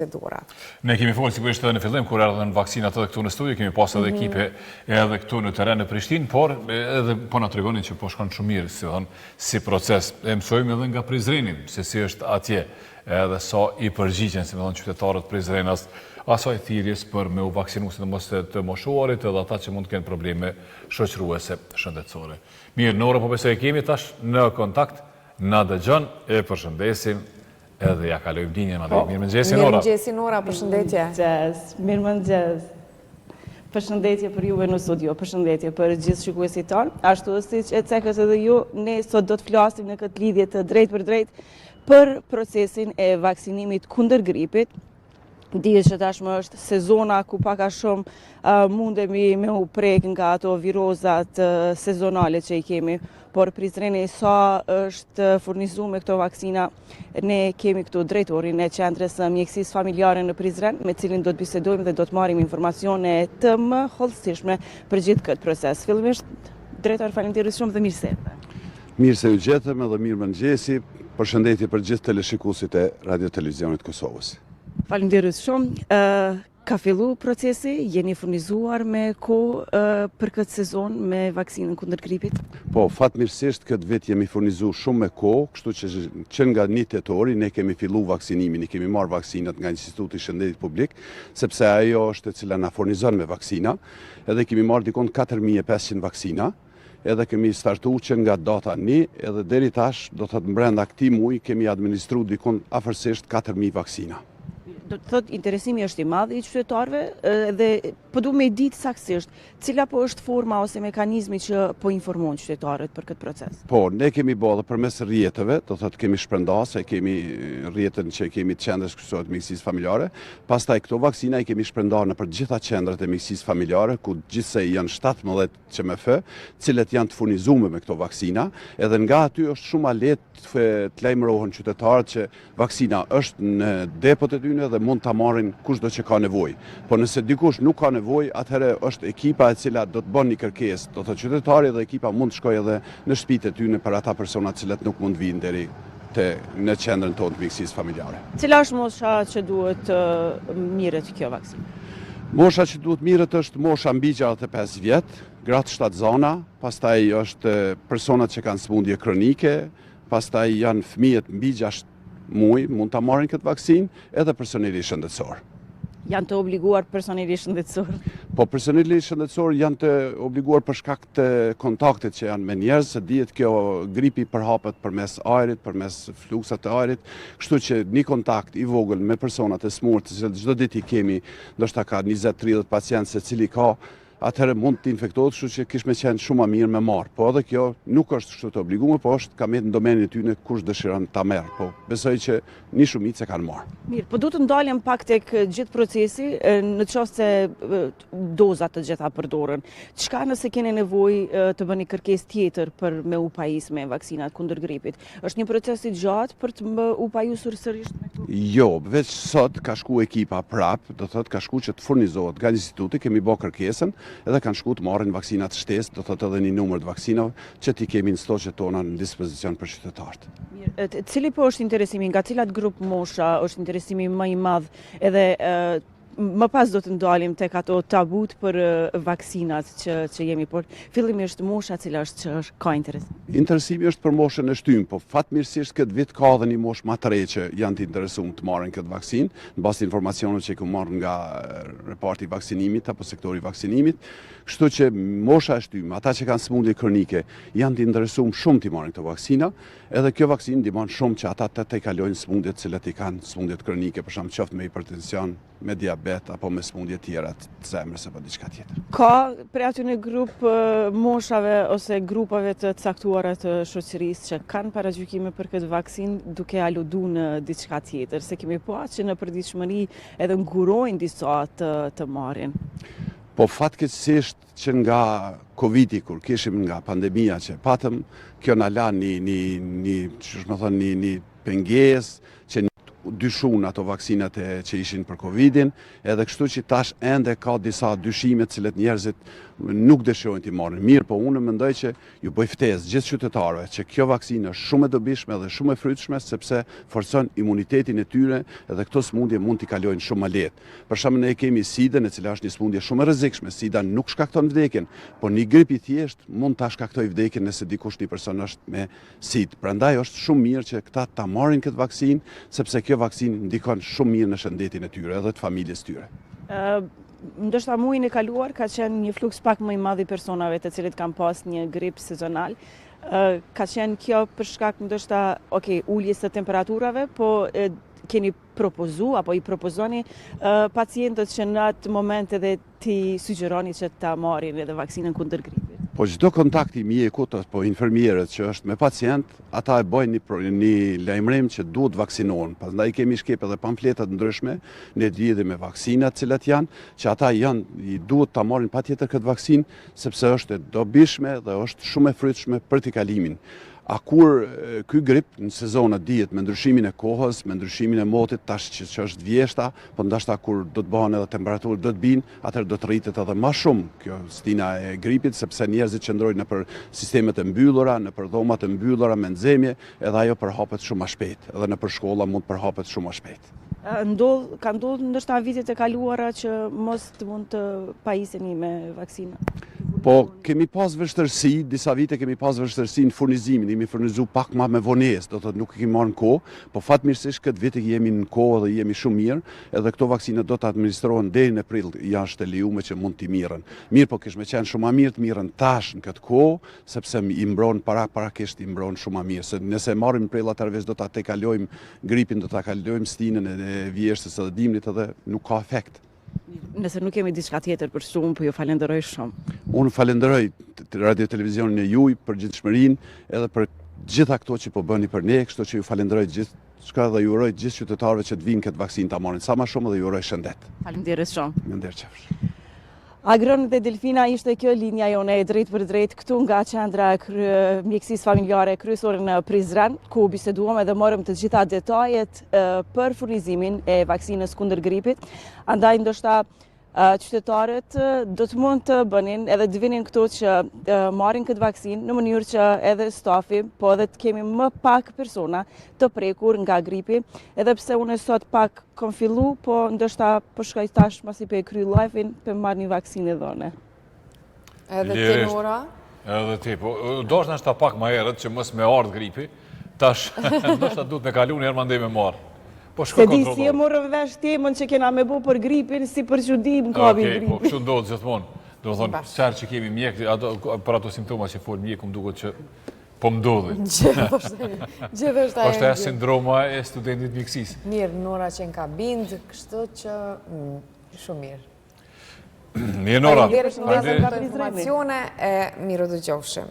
procedura. Ne kemi folë sigurisht edhe në fillim, kur erdhen vaksinat edhe këtu në studio, kemi pas edhe ekipe edhe këtu në teren në Prishtinë, por edhe po na tregonin që po shkon shumë mirë, si proces. E mësojmë edhe nga Prizreni, se si është atje, edhe sa i përgjigjen, si me thonë qytetarët Prizrenas, asaj thirrjes për me u vaksinu, sidomos të moshuarit edhe ata që mund të kenë probleme shoqëruese shëndetësore. Mirë, Nora, po besoj e kemi tash në kontakt, na dëgjon, e përshëndesim. Edhe ja kalojmë dinjën, mirëmëngjesi, Nora. Mirëmëngjesi, Nora, përshëndetje. Mirëmëngjes. Përshëndetje për juve në studio, përshëndetje për gjithë shikuesit tonë. Ashtu siç e cekët edhe ju, ne sot do të flasim në këtë lidhje të drejt për drejt për procesin e vaksinimit kundër gripit. Dihet që tashmë është sezona ku pak a shumë mundemi me u prek nga ato virozat sezonale që i kemi, por Prizreni sa është furnizuar me këto vaksina, ne kemi këtu drejtorin e qendrës mjekësisë familjare në Prizren, me cilin do të bisedojmë dhe do të marrim informacione të më hollësishme për gjithë këtë proces. Fillimisht, drejtor, faleminderit shumë dhe mirë se erdhe. Mirë se u gjetëm edhe mirëmëngjesi. Përshëndetje për gjithë teleshikuesit e Radio Televizionit Kosovës. Faleminderit shumë. Ka fillu procesi, jeni furnizuar me kohë për këtë sezon me vaksinën kundër gripit? Po, fatmirësisht këtë vit jemi furnizuar shumë me kohë, kështu që nga 1 tetori ne kemi fillu vaksinimin, ne kemi marrë vaksinat nga Instituti i Shëndetit Publik, sepse ajo është e cila na furnizon me vaksina, edhe kemi marrë dikon 4500 vaksina. Edhe kemi startu që nga data 1, edhe deri tash, do të thotë brenda këtij muaji kemi administru dikon afërsisht 4000 vaksina. Do të thotë interesimi është i madh i qytetarëve dhe po duam me ditë saktësisht cila po është forma ose mekanizmi që po informon qytetarët për këtë proces. Po, ne kemi bërë përmes rrjeteve, do thotë kemi shpërndarë, kemi rrjetën që kemi të qendrës kryesore të mjekësisë familjare, pastaj këto vaksina i kemi shpërndarë në për gjitha qendrat e mjekësisë familjare, ku gjithsej janë 17 QMF, cilët janë të furnizuar me këto vaksina, edhe nga aty është shumë lehtë të lajmërohen qytetarët që vaksina është në depot e tyre dhe mund ta marrin kushdo që ka nevojë. Po nëse dikush nuk ka nevojë, atëherë është ekipa e cila do të bën një kërkesë. Do të thotë qytetari dhe ekipa mund të shkojë edhe në shtëpitë e tyre për ata persona të cilët nuk mund vinë deri në qendrën tonë të mjekësisë familjare. Cila është mosha që duhet mirët kjo vaksinë? Mosha që duhet mirët është mosha mbi 65 vjet, gratë shtatzana, pastaj është personat që kanë sëmundje kronike, pastaj janë fëmijët mbi 6 muaj mund ta marrin këtë vaksinë, edhe personeli shëndetësor. Janë të obliguar personeli shëndetësor? Po, personeli shëndetësor janë të obliguar për shkak të kontaktit që janë me njerëz, se dihet kjo gripi përhapet përmes ajrit, përmes fluksat të ajrit, kështu që një kontakt i vogël me personat e smurt, që çdo ditë i kemi, ndoshta ka 20-30 pacientë secili ka, atëherë mund të infektohet, kështu që kish me qenë shumë mirë me marr. Po edhe kjo nuk është kështu të obliguar, po është kamet në domenin e tyre kush dëshiron ta merr. Po besoj që një shumicë kanë marrë. Mirë, po duhet të ndalem pak tek gjithë procesi, në qoftë se dozat të gjitha përdoren. Çka nëse keni nevojë të bëni kërkesë tjetër për me u pajisë me vaksinat kundër gripit? Është një proces i gjatë për të u pajisur sërish me këto? Jo, veç sot ka shku ekipa prap, do thotë ka shku që të furnizohet nga instituti, kemi bërë kërkesën, edhe kanë shku të marrin vaksinat shtesë, do thotë edhe një numër të vaksinave që ti kemi në stoqet tona në dispozicion për qytetarët. Mirë, cili po është interesimi, nga cilat grup mosha është interesimi më i madh, edhe më pas do të ndalim tek ato tabut për vaksinat që jemi, por fillimisht mosha cila është që ka interes? Interesimi është për moshën e shtymë, po fatmirësisht këtë vit ka edhe një moshë më të re që janë të interesuar të marrin këtë vaksinë, në bazë të informacioneve që kemi marrë nga reparti i vaksinimit apo sektori i vaksinimit, kështu që mosha e shtymë, ata që kanë sëmundje kronike, janë të interesuar shumë të marrin këto vaksina, edhe kjo vaksinë ndihmon shumë që ata të kalojnë sëmundjet të cilat i kanë, sëmundjet kronike, për shembull qoftë me hipertension, me diabet apo me sëmundje tjera të zemrës apo diçka tjetër. Ka prej aty në grup moshave ose grupave të caktuara të shoqërisë që kanë paragjykime për këtë vaksinë duke aludu në diçka tjetër, se kemi pa që në përditshmëri edhe ngurojnë disa të marrin. Po fatkeqësisht që nga Covidi, kur kishim nga pandemia që patëm, kjo na la një pengesë që dyshun ato vaksinat që ishin për Covidin, edhe kështu që tash ende ka disa dyshime të cilët njerëzit nuk dëshirojnë t'i marrin. Mirë, po unë mendoj që ju bëj ftesë gjithë qytetarëve që kjo vaksinë është shumë e dobishme dhe shumë e frytshme sepse forcon imunitetin e tyre edhe këto sëmundje mund t'i kalojnë shumë më lehtë. Për shembull ne kemi SIDA-n, e cila është një sëmundje shumë e rrezikshme. SIDA nuk shkakton vdekjen, por një grip i thjesht mund ta shkaktojë vdekjen nëse dikush një person është me SIDA. Prandaj është shumë mirë që këta ta marrin këtë vaksinë sepse kjo vaksinë ndikon shumë mirë në shëndetin e tyre edhe të familjes tyre. Ndoshta muajin e kaluar ka qenë një fluks pak më i madh i personave të cilët kanë pas një grip sezonal. Ka qenë kjo për shkak ndoshta uljes së temperaturave, po keni propozu apo i propozoni pacientët që në atë moment edhe ti sugjeroni që ta marrin edhe vaksinën kundër gripit? Po çdo kontakt i mjekut apo infermierët që është me pacient, ata e bëjnë një lajmërim që duhet vaksinohen. Prandaj kemi shkep edhe pamfleta të ndryshme në lidhje me vaksinat të cilat janë, që ata duhet ta marrin patjetër këtë vaksinë sepse është e dobishme dhe është shumë e frytshme për t'i kalimin. A kur ky grip në sezonat dihet me ndryshimin e kohës, me ndryshimin e motit, tash që është vjeshta, po ndoshta kur do të bëhen edhe temperaturë do të binë, atëherë do të rritet edhe më shumë kjo stina e gripit, sepse njerëzit qëndrojnë nëpër sistemet e mbyllura, nëpër dhomat e mbyllura me nxemje, edhe ajo përhapet shumë më shpejt, edhe nëpër shkolla mund përhapet shumë më shpejt. Ka ndodhur ndoshta vitet e kaluara që mos të mund të pajiseni me vaksinë? Po kemi pas vështirësi, disa vite kemi pas vështirësi në furnizimin, jemi furnizu pak më me vonesë, do të thotë nuk e kemi marrë në kohë, po fatmirësisht këtë vit jemi në kohë dhe jemi shumë mirë, edhe këto vaksina do të administrohen deri në prill, janë lejuar që mund t'i mirën. Mirë, po kish më qenë shumë më mirë të mirën tash në këtë kohë, sepse i mbron parakisht i mbron shumë më mirë. Se nëse marrim në prill atëherë do ta kalojmë gripin, do ta kalojmë stinën e vjeshtës edhe dimrit edhe nuk ka efekt. Nëse nuk kemi diçka tjetër për shumë, po ju falenderoj shumë. Unë falenderoj radio televizionin e juaj për gjithçmërinë edhe për gjitha këto që po bëni për ne, kështu që ju falenderoj gjithçka dhe ju uroj gjithë qytetarëve që të vinë këtë vaksinë ta marrin sa më shumë dhe ju uroj shëndet. Faleminderit shumë. Mirëqofsh. Agron dhe Delfina ishte kjo linja jone e drejt për drejt këtu nga qendra mjekësisë familjare kryesore në Prizren, ku biseduam edhe morëm të gjitha detajet për furnizimin e vaksinës kundër gripit. Andaj ndoshta qytetarët do të mund të bënin edhe të vinin këtu që marrin këtë vaksinë në mënyrë që edhe stafi, po edhe të kemi më pak persona të prekur nga gripi, edhe pse unë sot pak kom fillu, po ndoshta po shkoj tash masi pe kry live-in për marrë një vaksinë dhone. Edhe ti Nora? Edhe ti, po dosh nështë ta pak ma herët që mos me ardhë gripi, tash ndoshta duhet me kalu një herë mandej me marrë. Se di si e morëm vesh temën që kena me bu për gripin, si për çudim kapi gripi. Po kështu ndodhë gjithmonë. Do thonë, çfarë që kemi mjek, për ato simptoma që fol mjeku më duket që po ndodhin. Gjithashtu është ajo sindroma e studentit mjekësisë. Mirë, Nora që në kabind, kështu që shumë mirë. Mirë Nora. Faleminderit për informacione e mirë dëgjofshim.